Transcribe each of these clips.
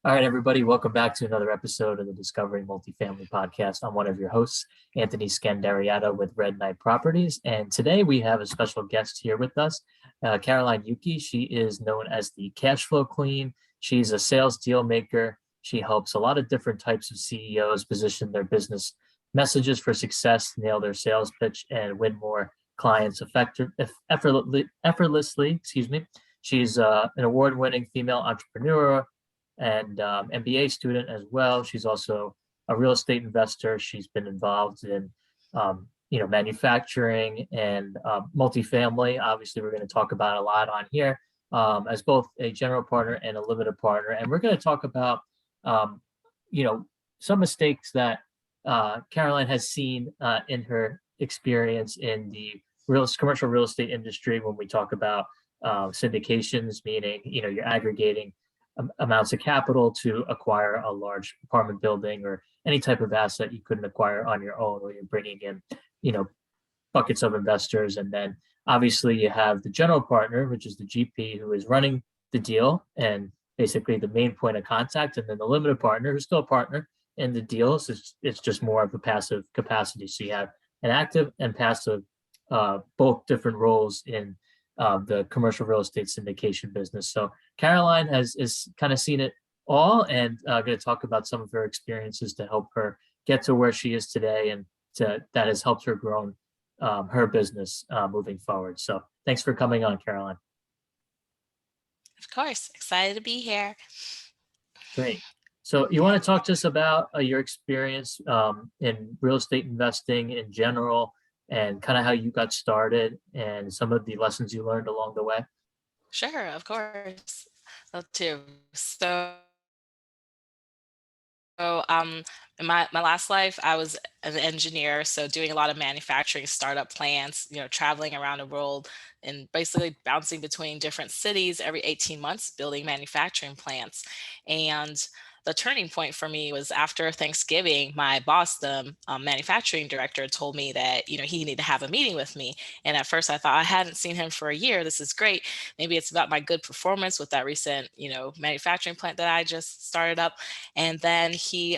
All right, everybody, welcome back to another episode of the Discovering Multifamily podcast. I'm one of your hosts, Anthony Scandariato with Red Knight Properties. And today we have a special guest here with us, Caroline Yuki. She is known as the Cashflow Queen. She's a sales deal maker. She helps a lot of different types of CEOs position their business messages for success, nail their sales pitch, and win more clients effortlessly. Excuse me. She's an award-winning female entrepreneur and MBA student as well. She's also a real estate investor. She's been involved in, manufacturing and multifamily. Obviously, we're going to talk about a lot on here as both a general partner and a limited partner. And we're going to talk about, um, some mistakes that Caroline has seen in her experience in the commercial real estate industry when we talk about syndications, meaning, you're aggregating amounts of capital to acquire a large apartment building or any type of asset you couldn't acquire on your own, where you're bringing in, buckets of investors. And then obviously you have the general partner, which is the GP, who is running the deal and basically the main point of contact. And then the limited partner, who's still a partner in the deals. It's just more of a passive capacity. So you have an active and passive, both different roles in the commercial real estate syndication business. So Caroline has kind of seen it all, and going to talk about some of her experiences to help her get to where she is today, and that has helped her grow her business moving forward. So thanks for coming on, Caroline. Of course, excited to be here. Great. So you want to talk to us about your experience in real estate investing in general, and kind of how you got started and some of the lessons you learned along the way? Sure, of course. Love to. So, in my last life, I was an engineer, so doing a lot of manufacturing startup plants, traveling around the world and basically bouncing between different cities every 18 months, building manufacturing plants. And the turning point for me was after Thanksgiving. My boss, the manufacturing director, told me that he needed to have a meeting with me. And at first, I thought I hadn't seen him for a year. This is great. Maybe it's about my good performance with that recent, manufacturing plant that I just started up. And then he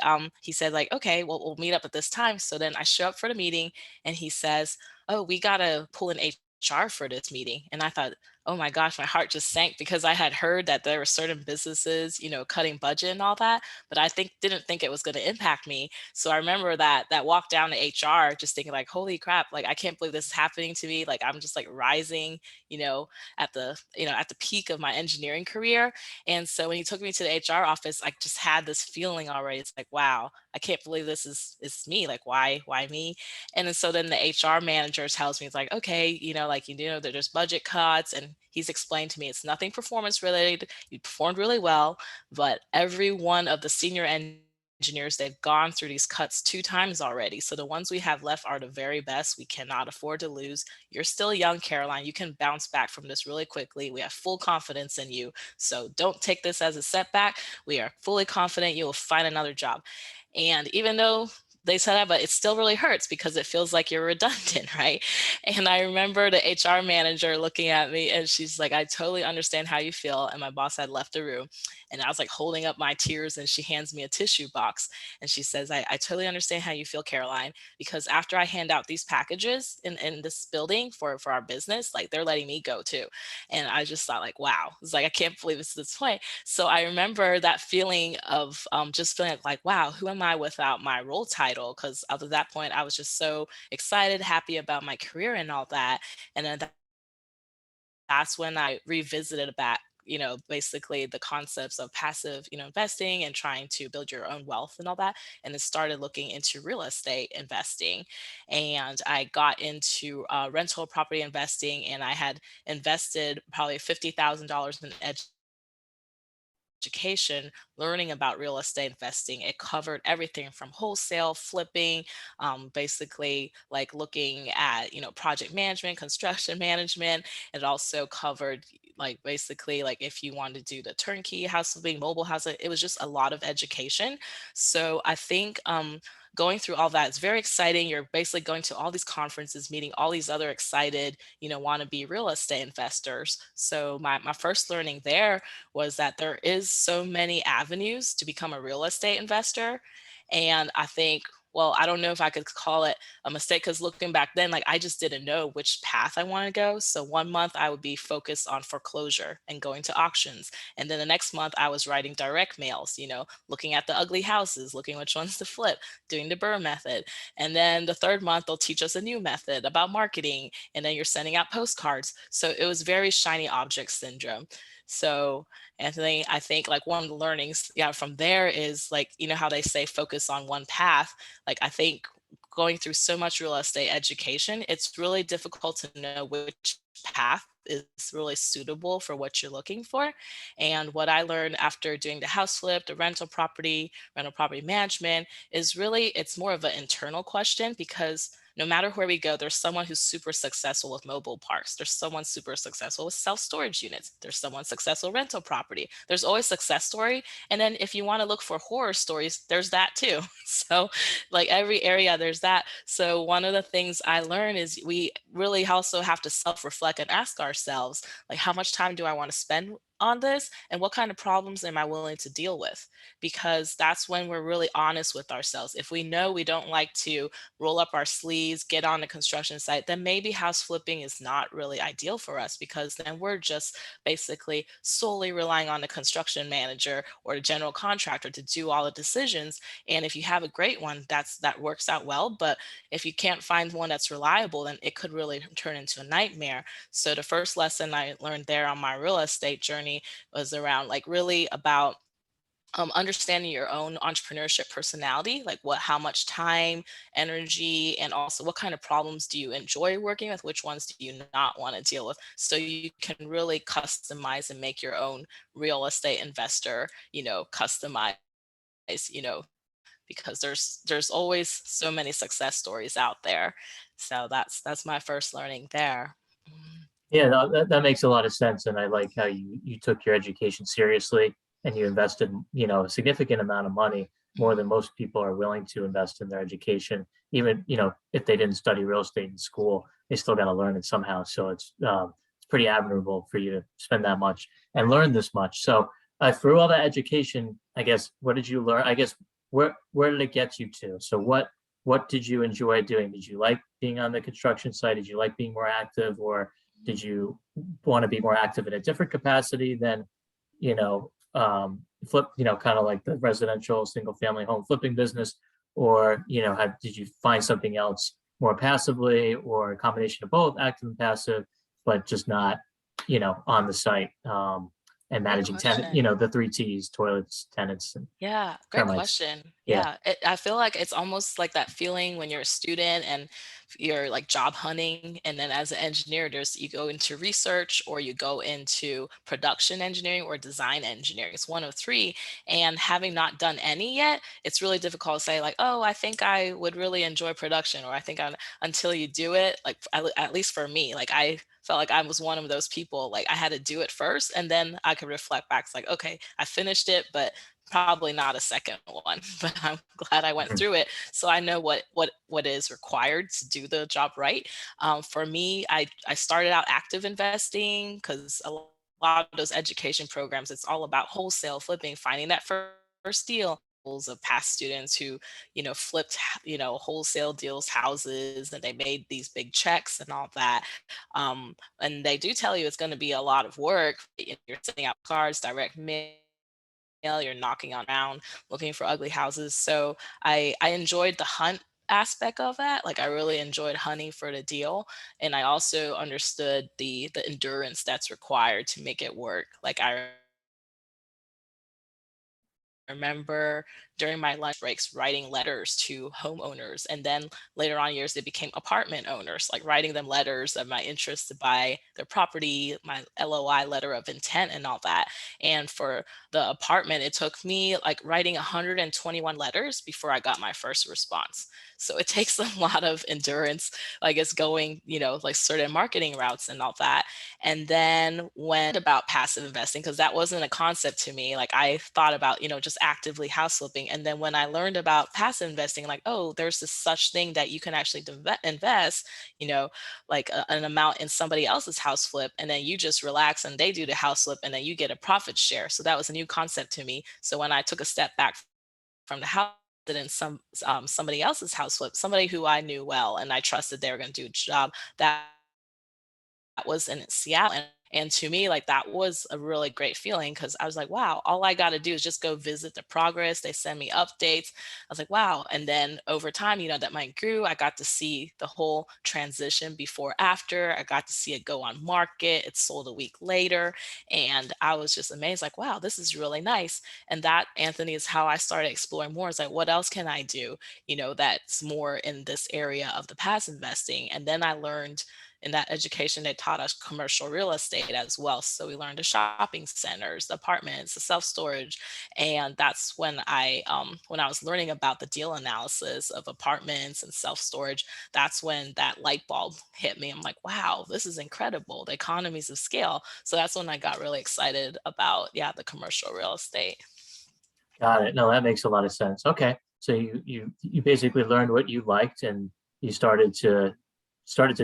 said, like, okay, well, we'll meet up at this time. So then I show up for the meeting, and he says, oh, we gotta pull an HR for this meeting. And I thought, oh my gosh, my heart just sank, because I had heard that there were certain businesses, cutting budget and all that, but I didn't think it was going to impact me. So I remember that walk down to HR, just thinking like, holy crap, like I can't believe this is happening to me. Like I'm just like rising, at the peak of my engineering career. And so when he took me to the HR office, I just had this feeling already. It's like, wow, I can't believe this is me. Like, why me? And then so then the HR manager tells me, it's like, okay, that there's budget cuts. And he's explained to me it's nothing performance related. You performed really well, but every one of the senior engineers, they've gone through these cuts 2 times already. So the ones we have left are the very best. We cannot afford to lose. You're still young, Caroline. You can bounce back from this really quickly. We have full confidence in you. So don't take this as a setback. We are fully confident you will find another job. And even though they said that, but it still really hurts because it feels like you're redundant, right? And I remember the HR manager looking at me, and she's like, I totally understand how you feel. And my boss had left the room, and I was like holding up my tears, and she hands me a tissue box, and she says, I totally understand how you feel, Caroline, because after I hand out these packages in this building for our business, like they're letting me go too. And I just thought like, wow, it's like, I can't believe it's this point. So I remember that feeling of just feeling like, wow, who am I without my role title? Because up to that point, I was just so excited, happy about my career and all that. And then that's when I revisited back, basically the concepts of passive, investing and trying to build your own wealth and all that. And then started looking into real estate investing. And I got into rental property investing, and I had invested probably $50,000 in education, learning about real estate investing. It covered everything from wholesale, flipping, basically like looking at, project management, construction management. It also covered like basically like if you wanted to do the turnkey house flipping, mobile house, it was just a lot of education. So I think going through all that is very exciting. You're basically going to all these conferences, meeting all these other excited, wanna-be real estate investors. So my first learning there was that there is so many avenues to become a real estate investor. And I think, well, I don't know if I could call it a mistake, because looking back then, like, I just didn't know which path I want to go. So one month I would be focused on foreclosure and going to auctions. And then the next month I was writing direct mails, looking at the ugly houses, looking which ones to flip, doing the Burr method. And then the third month they'll teach us a new method about marketing. And then you're sending out postcards. So it was very shiny object syndrome. So Anthony, I think like one of the learnings, yeah, from there is like, how they say focus on one path. Like, I think going through so much real estate education, it's really difficult to know which path is really suitable for what you're looking for. And what I learned after doing the house flip, the rental property management, is really, it's more of an internal question, because no matter where we go, there's someone who's super successful with mobile parks. There's someone super successful with self-storage units. There's someone successful rental property. There's always success story. And then if you want to look for horror stories, there's that too. So like every area, there's that. So one of the things I learned is we really also have to self-reflect and ask ourselves, like, how much time do I want to spend on this? And what kind of problems am I willing to deal with? Because that's when we're really honest with ourselves. If we know we don't like to roll up our sleeves, get on the construction site, then maybe house flipping is not really ideal for us, because then we're just basically solely relying on the construction manager or the general contractor to do all the decisions. And if you have a great one, that works out well. But if you can't find one that's reliable, then it could really turn into a nightmare. So the first lesson I learned there on my real estate journey was around like really about understanding your own entrepreneurship personality, like how much time, energy, and also what kind of problems do you enjoy working with, which ones do you not want to deal with, so you can really customize and make your own real estate investor, customize, you know, because there's always so many success stories out there. So that's my first learning there. Mhm. Yeah, no, that makes a lot of sense, and I like how you took your education seriously and you invested, a significant amount of money, more than most people are willing to invest in their education. Even, if they didn't study real estate in school, they still got to learn it somehow. So it's pretty admirable for you to spend that much and learn this much. So through all that education, I guess, what did you learn? I guess where did it get you to? So what did you enjoy doing? Did you like being on the construction site? Did you like being more active, or did you want to be more active in a different capacity than, flip, kind of like the residential single family home flipping business? Or, did you find something else more passively, or a combination of both active and passive, but just not, on the site, and Great managing tenant, question. the three T's: toilets, tenants, and Yeah, great termites. question. Yeah. Yeah, I feel like it's almost like that feeling when you're a student and you're like job hunting, and then as an engineer, you go into research or you go into production engineering or design engineering. It's one of three, and having not done any yet, it's really difficult to say like, oh, I think I would really enjoy production, or I think I, until you do it. Like at least for me, like I felt like I was one of those people. Like I had to do it first, and then I could reflect back. It's like, okay, I finished it, but probably not a second one. But I'm glad I went Mhm. through it, so I know what is required to do the job right. For me, I started out active investing because a lot of those education programs, it's all about wholesale flipping, finding that first deal. Of past students who flipped wholesale deals, houses, and they made these big checks and all that. And they do tell you it's going to be a lot of work. You're sending out cards, direct mail, you're knocking on around looking for ugly houses. So I enjoyed the hunt aspect of that. Like I really enjoyed hunting for the deal. And I also understood the endurance that's required to make it work. Like I remember during my lunch breaks writing letters to homeowners, and then later on years they became apartment owners, like writing them letters of my interest to buy their property, my LOI, letter of intent, and all that. And for the apartment, it took me like writing 121 letters before I got my first response. So it takes a lot of endurance, I guess, going like certain marketing routes and all that. And then when about passive investing, because that wasn't a concept to me, like I thought about just just actively house flipping. And then when I learned about passive investing, like, oh, there's this such thing that you can actually invest, you know, like an amount in somebody else's house flip, and then you just relax and they do the house flip, and then you get a profit share. So that was a new concept to me. So when I took a step back from the house in somebody else's house flip, somebody who I knew well and I trusted they were going to do a job, that was in Seattle. And to me, like that was a really great feeling because I was like, wow, all I got to do is just go visit the progress. They send me updates. I was like, wow. And then over time, that mine grew. I got to see the whole transition before, after. I got to see it go on market. It sold a week later. And I was just amazed, like, wow, this is really nice. And that, Anthony, is how I started exploring more. It's like, what else can I do, that's more in this area of the past investing. And then I learned in that education, they taught us commercial real estate as well. So we learned the shopping centers, the apartments, the self-storage. And that's when I was learning about the deal analysis of apartments and self-storage, that's when that light bulb hit me. I'm like, wow, this is incredible. The economies of scale. So that's when I got really excited about, yeah, the commercial real estate. Got it. No, that makes a lot of sense. Okay. So you basically learned what you liked and you started to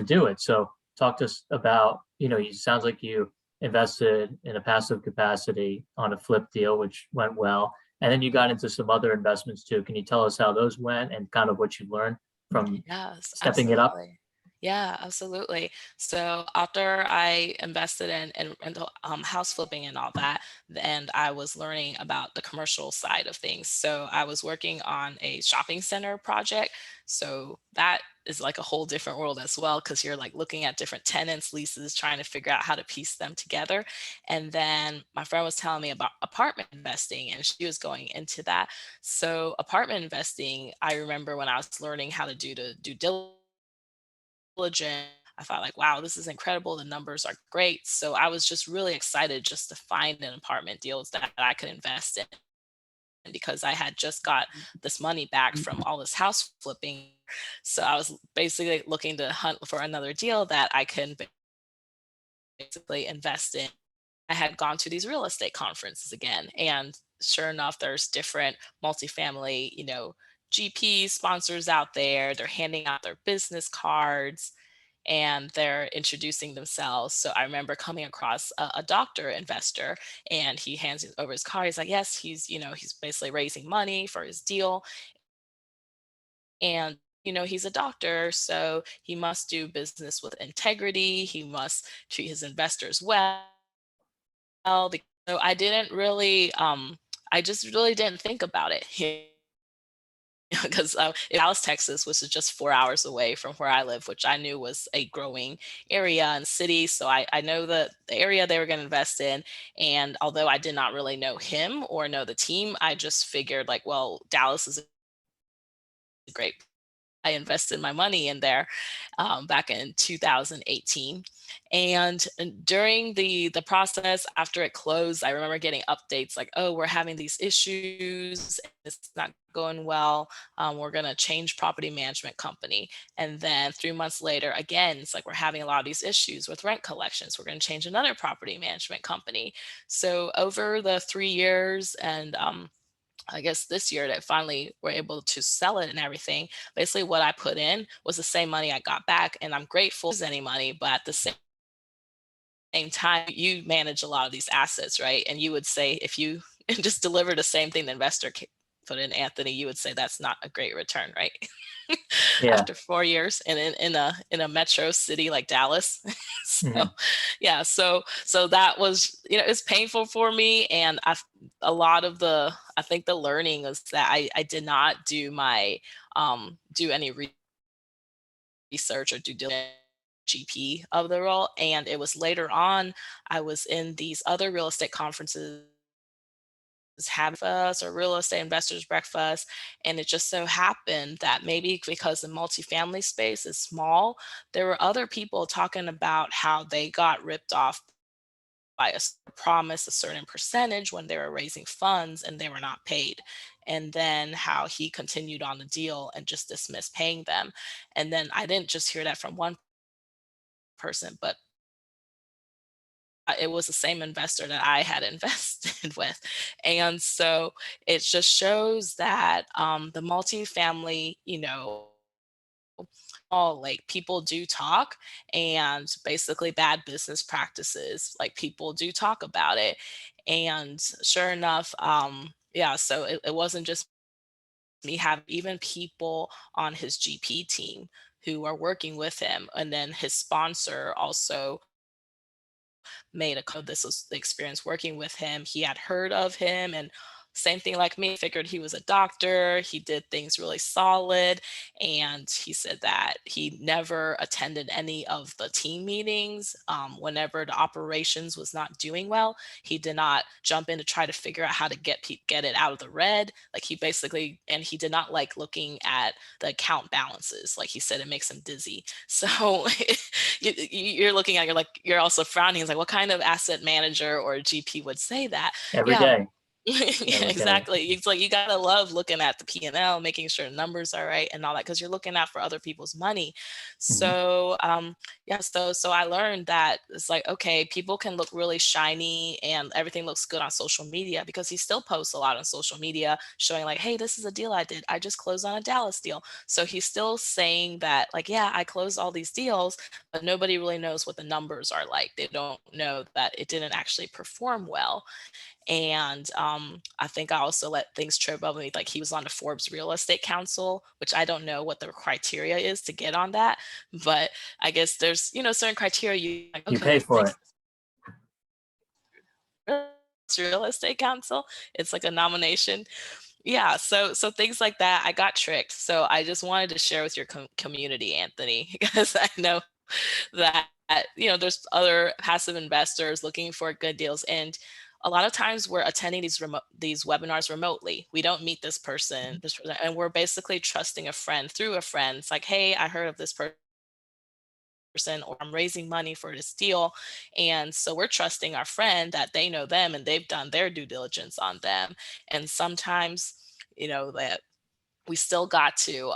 do it. So talk to us about, you sounds like you invested in a passive capacity on a flip deal, which went well. And then you got into some other investments too. Can you tell us how those went and kind of what you learned from Yes, stepping it up? absolutely. Yeah, absolutely. So after I invested in the house flipping and all that, and I was learning about the commercial side of things. So I was working on a shopping center project. So that is like a whole different world as well, because you're like looking at different tenants, leases, trying to figure out how to piece them together. And then my friend was telling me about apartment investing, and she was going into that. So apartment investing, I remember when I was learning how to do the due diligence, I thought like, wow, this is incredible. The numbers are great. So I was just really excited just to find an apartment deals that I could invest in, because I had just got this money back from all this house flipping. So I was basically looking to hunt for another deal that I can basically invest in. I had gone to these real estate conferences again, and sure enough, there's different multifamily, GP sponsors out there. They're handing out their business cards and they're introducing themselves. So I remember coming across a doctor investor, and he hands over his card. He's like, yes, he's basically raising money for his deal. And he's a doctor, so he must do business with integrity. He must treat his investors well. So I just really didn't think about it. Because in Dallas, Texas, which is just 4 hours away from where I live, which I knew was a growing area and city. So I know the area they were going to invest in. And although I did not really know him or know the team, I just figured like, well, Dallas is a great. I invested my money in there back in 2018, and during the process after it closed, I remember getting updates like, "Oh, we're having these issues. It's not going well. We're going to change property management company." And then 3 months later, again, it's like we're having a lot of these issues with rent collections. We're going to change another property management company. So over the 3 years and I guess this year that finally were able to sell it and everything. Basically, what I put in was the same money I got back, and I'm grateful for any money, but at the same time, you manage a lot of these assets, right? And you would say if you just deliver the same thing the investor put in, Anthony, you would say that's not a great return, right? Yeah. After 4 years and in a metro city like Dallas. So Mhm. yeah, so that was, it's painful for me. And a lot of I think the learning is that I did not do any research or due diligence GP of the role. And it was later on, I was in these other real estate conferences, having us or real estate investors breakfast, and it just so happened that maybe because the multifamily space is small, there were other people talking about how they got ripped off by promise a certain percentage when they were raising funds and they were not paid, and then how he continued on the deal and just dismissed paying them. And then I didn't just hear that from one person, but it was the same investor that I had invested with. And so it just shows that the multifamily, all like people do talk, and basically bad business practices, like people do talk about it. And sure enough, yeah, so it wasn't just me, have even people on his GP team who are working with him. And then his sponsor also made a this was the experience working with him. He had heard of him, and same thing like me, figured he was a doctor. He did things really solid. And he said that he never attended any of the team meetings. Whenever the operations was not doing well, he did not jump in to try to figure out how to get it out of the red. Like he basically, and he did not like looking at the account balances. Like he said, it makes him dizzy. So you're looking at, you're also frowning. It's like, what kind of asset manager or GP would say that? Every Yeah. day. Yeah, Every day. exactly. It's like you gotta love looking at the P&L, making sure numbers are right and all that, because you're looking out for other people's money. Mhm. So yeah, so I learned that it's like, okay, people can look really shiny and everything looks good on social media, because he still posts a lot on social media showing like, hey, this is a deal I did. I just closed on a Dallas deal. So he's still saying that, like, yeah, I closed all these deals, but nobody really knows what the numbers are like. They don't know that it didn't actually perform well. And I think I also let things trip up me. Like he was on the Forbes Real Estate Council, which I don't know what the criteria is to get on that, but I guess there's, certain criteria you like, You okay, pay this for it. Real Estate Council. It's like a nomination. Yeah, so things like that. I got tricked. So I just wanted to share with your community, Anthony, because I know that there's other passive investors looking for good deals, and a lot of times we're attending these webinars remotely. We don't meet this person, and we're basically trusting a friend through a friend. It's like, hey, I heard of this person, or I'm raising money for this deal. And so we're trusting our friend that they know them and they've done their due diligence on them. And sometimes, that we still got to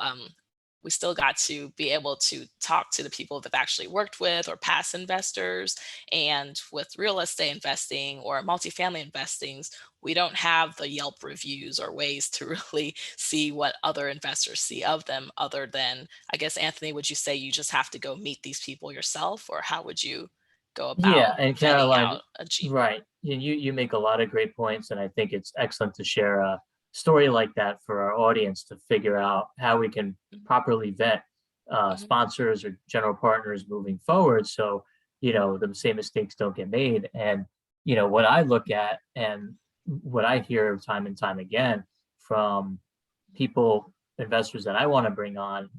be able to talk to the people that I've actually worked with, or past investors. And with real estate investing or multifamily investings, we don't have the Yelp reviews or ways to really see what other investors see of them, other than, I guess, Anthony, would you say you just have to go meet these people yourself, or how would you go about Yeah, and vetting Caroline, out a G? right. You make a lot of great points, and I think it's excellent to share a story like that for our audience to figure out how we can properly vet Mhm. sponsors or general partners moving forward, so the same mistakes don't get made. And what I look at and what I hear time and time again from people, investors that I want to bring on,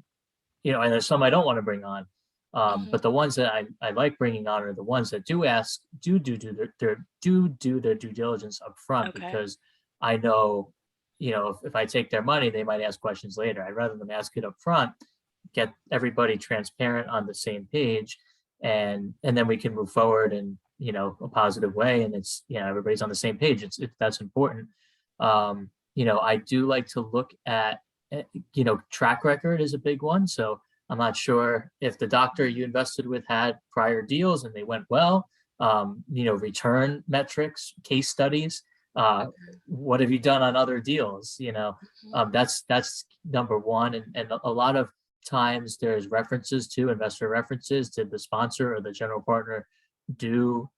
and there's some I don't want to bring on. Mhm. But the ones that I like bringing on are the ones that do ask, do their due diligence up front, Okay. because I know, if I take their money, they might ask questions later. I'd rather them ask it up front, get everybody transparent on the same page, and then we can move forward in a positive way, and it's everybody's on the same page. That's important. I do like to look at track record is a big one. So I'm not sure if the doctor you invested with had prior deals and they went well. Return metrics, case studies. Okay. What have you done on other deals? Mhm. That's number one. And a lot of times there's references to investor references. Did the sponsor or the general partner do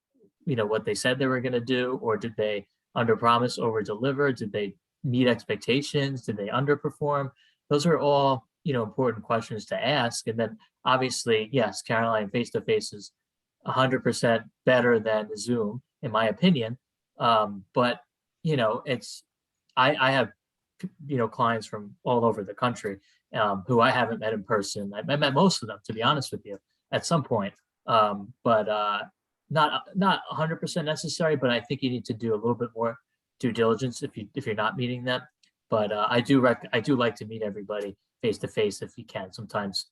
what they said they were going to do, or did they under promise over deliver? Did they meet expectations? Did they underperform? Those are all important questions to ask. And then obviously, yes, Caroline, face to face is 100% better than Zoom, in my opinion. But it's I have clients from all over the country who I haven't met in person. I met most of them, to be honest with you, at some point. But not 100% necessary. But I think you need to do a little bit more due diligence if you're not meeting them. But I do like to meet everybody face to face if you can. Sometimes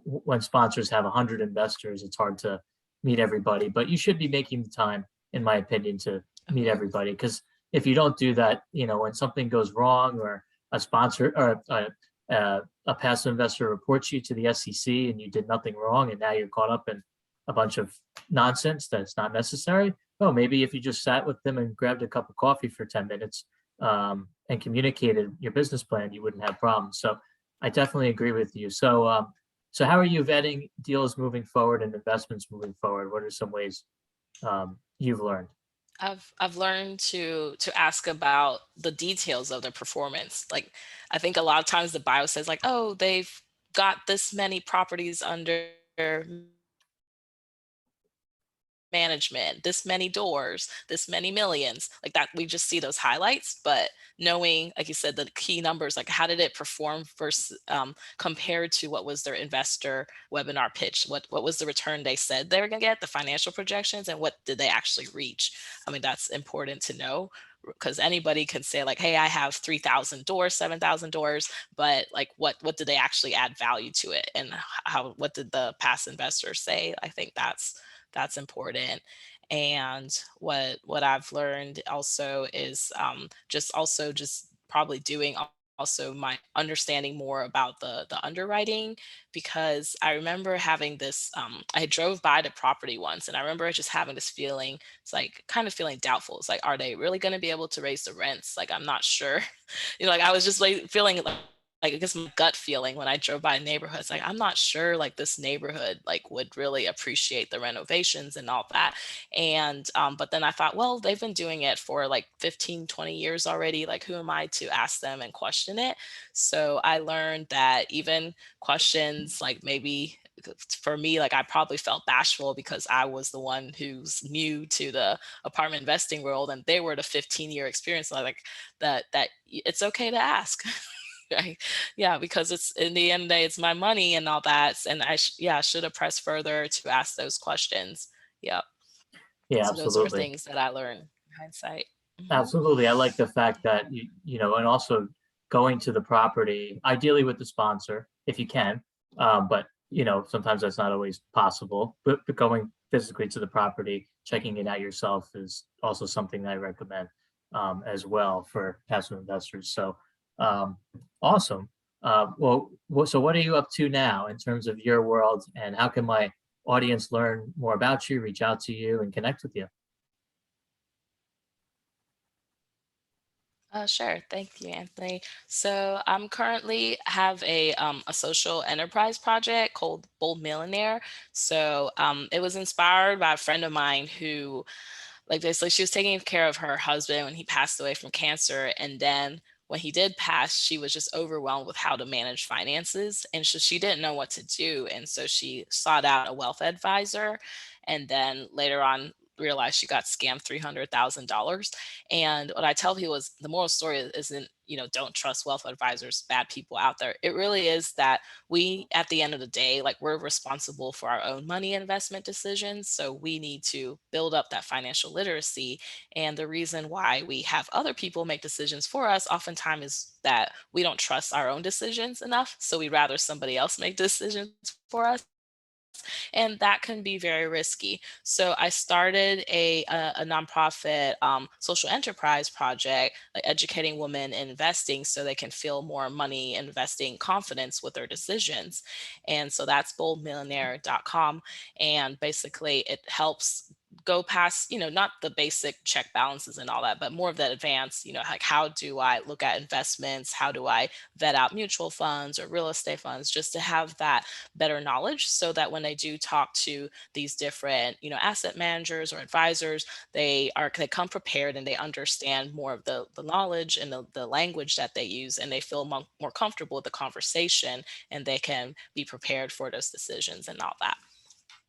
when sponsors have 100 investors, it's hard to meet everybody. But you should be making the time, in my opinion, to Of meet course. everybody, because if you don't do that, when something goes wrong, or a sponsor or a passive investor reports you to the SEC and you did nothing wrong, and now you're caught up in a bunch of nonsense that's not necessary. Oh, maybe if you just sat with them and grabbed a cup of coffee for 10 minutes and communicated your business plan, you wouldn't have problems. So I definitely agree with you. So how are you vetting deals moving forward and investments moving forward? What are some ways you've learned? I've learned to ask about the details of their performance. Like, I think a lot of times the bio says like, oh, they've got this many properties under management, this many doors, this many millions, like that. We just see those highlights, but knowing, like you said, the key numbers, like how did it perform versus compared to what was their investor webinar pitch? What was the return they said they were going to get, the financial projections, and what did they actually reach? I mean, that's important to know, because anybody can say like, hey, I have 3,000 doors, 7,000 doors, but like what did they actually add value to it, and how, what did the past investors say? I think that's important. And what I've learned also is just probably doing also my understanding more about the underwriting, because I remember having this I drove by the property once, and I remember just having this feeling. It's like kind of feeling doubtful. It's like, are they really going to be able to raise the rents? Like, I'm not sure. Like I was just like feeling like I guess my gut feeling when I drove by neighborhoods, like I'm not sure like this neighborhood like would really appreciate the renovations and all that. And but then I thought, well, they've been doing it for like 15, 20 years already. Like, who am I to ask them and question it? So I learned that even questions like maybe for me, like I probably felt bashful because I was the one who's new to the apartment investing world, and they were the 15-year experience. So like that it's okay to ask. Right. Yeah, because it's in the end of the day, it's my money and all that. And I should have pressed further to ask those questions. Yep. Yeah, So those were absolutely. things that I learned in hindsight. Mhm. Absolutely. I like the fact that and also going to the property, ideally with the sponsor, if you can. But sometimes that's not always possible. But going physically to the property, checking it out yourself is also something that I recommend as well for passive investors. So um, awesome. So what are you up to now in terms of your world, and how can my audience learn more about you, reach out to you, and connect with you? Sure. Thank you, Anthony. So I'm currently have a social enterprise project called Bold Millionaire. So it was inspired by a friend of mine who, like, basically she was taking care of her husband when he passed away from cancer, and then when he did pass, she was just overwhelmed with how to manage finances, and so she didn't know what to do, and so she sought out a wealth advisor, and then later on realized she got scammed $300,000. And what I tell people is the moral story isn't, don't trust wealth advisors, bad people out there. It really is that we, at the end of the day, like, we're responsible for our own money investment decisions. So we need to build up that financial literacy. And the reason why we have other people make decisions for us oftentimes is that we don't trust our own decisions enough. So we'd rather somebody else make decisions for us, and that can be very risky. So I started a nonprofit social enterprise project, like educating women in investing so they can feel more money investing confidence with their decisions. And so that's boldmillionaire.com. And basically it helps go past, not the basic check balances and all that, but more of that advanced, like, how do I look at investments? How do I vet out mutual funds or real estate funds, just to have that better knowledge, so that when they do talk to these different, asset managers or advisors, they come prepared and they understand more of the knowledge and the language that they use, and they feel more comfortable with the conversation, and they can be prepared for those decisions and all that.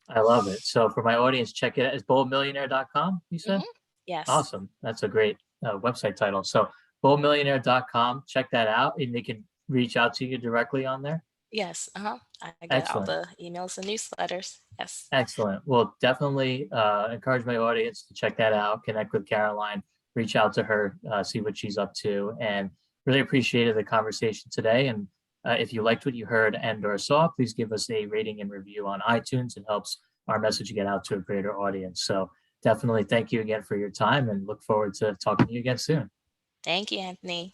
I love it. So for my audience, check it out. It's boldmillionaire.com, you said? Hmm. Yes. Awesome. That's a great website title. So boldmillionaire.com, check that out, and they can reach out to you directly on there. Yes. Uh-huh. I get all Excellent. the emails and newsletters. Yes. Excellent. Well, definitely encourage my audience to check that out, connect with Caroline, reach out to her, see what she's up to, and really appreciated the conversation today. And if you liked what you heard and or saw, please give us a rating and review on iTunes. It helps our message get out to a greater audience. So definitely thank you again for your time, and look forward to talking to you again soon. Thank you, Anthony.